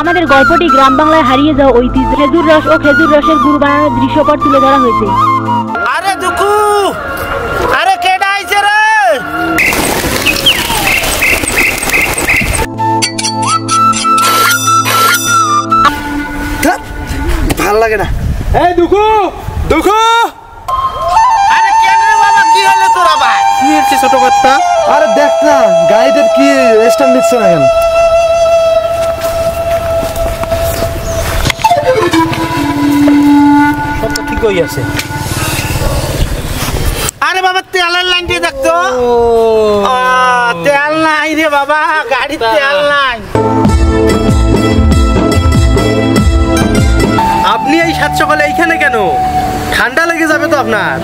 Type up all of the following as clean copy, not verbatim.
আমাদের গল্পটি গ্রাম বাংলায় হারিয়ে যাওয়া ঐতিহ্য খেজুর রস ও খেজুর রসের গুড় বানানোর দৃশ্যপট তুলে ধরা হয়েছে। আরে দুঃখু, আরে কেডা আইছে রে? ভাল লাগে না। এই দুঃখু, দুঃখু, আরে কেন রে বাবা, কি হলো তোর আবার? কি হচ্ছে ছোট কর্তা? আরে দেখ না গাড়িটার কি স্ট্যান্ড নিচ্ছে না কেন? সব তো ঠিক হয়ে আছে। আরে বাবা তেলের লাইন দিয়ে দেখতো। তেল নাই রে বাবা, গাড়ির তেল নাই। আপনি এই সাত সকালে এইখানে কেন? ঠান্ডা লেগে যাবে তো আপনার।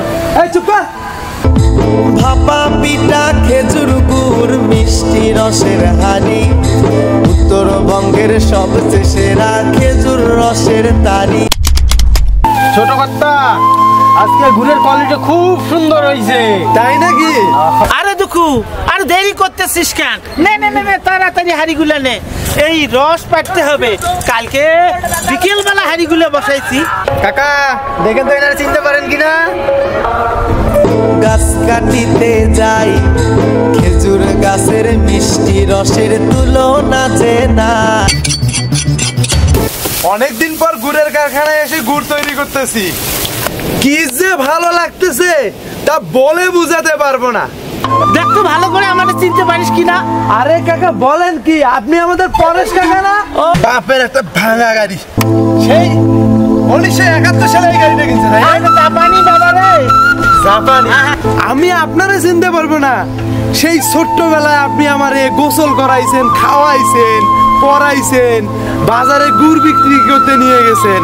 এই চুপ কর। ভাপা পিঠা খেজুর গুড় মিষ্টি রসের হাড়ি, উত্তরবঙ্গের সবচেয়ে সেরা খেজুর রসের তারি। ছোট কর্তা, আজকে গুড়ের কোয়ালিটি খুব সুন্দর হয়েছে। তাই নাকি? আরে দুঃখু, আরে দেরি করতেছিস কেন? নে নে নে নে, তাড়াতাড়ি হাড়িগুলো নে। এই রস পাড়তে হবে, কালকে বিকেল বেলা হাড়িগুলো বসাইছি। কাকা দেখেন তো এনারা চিনতে পারেন কিনা? গাছ কাটিতে যাই, খেজুর গাছের মিষ্টি রসের তুলনা যে না। অনেকদিন পর গুড়ের কারখানায় এসে গুড় তৈরি করতেছি, কি যে ভালো লাগতেছে তা বলে বুঝাতে পারবো না। দেখ তো ভালো করে আমাদের চিনতে পারিস কিনা। আরে কাকা বলেন কি, আপনি আমাদের পরেশ কাকা না? বাপের একটা ভাঙা গাড়ি, সেই 1971 সালে এই গাড়িটা কিনছে। জাপানি বাবা রে, জাপানি? আমি আপনারা চিনতে পারবো না? সেই ছোট্টবেলায় আপনি আমারে গোসল করাইছেন, খাওয়াইছেন, পড়াইছেন, বাজারে গুড় বিক্রি করতে নিয়ে গেছেন।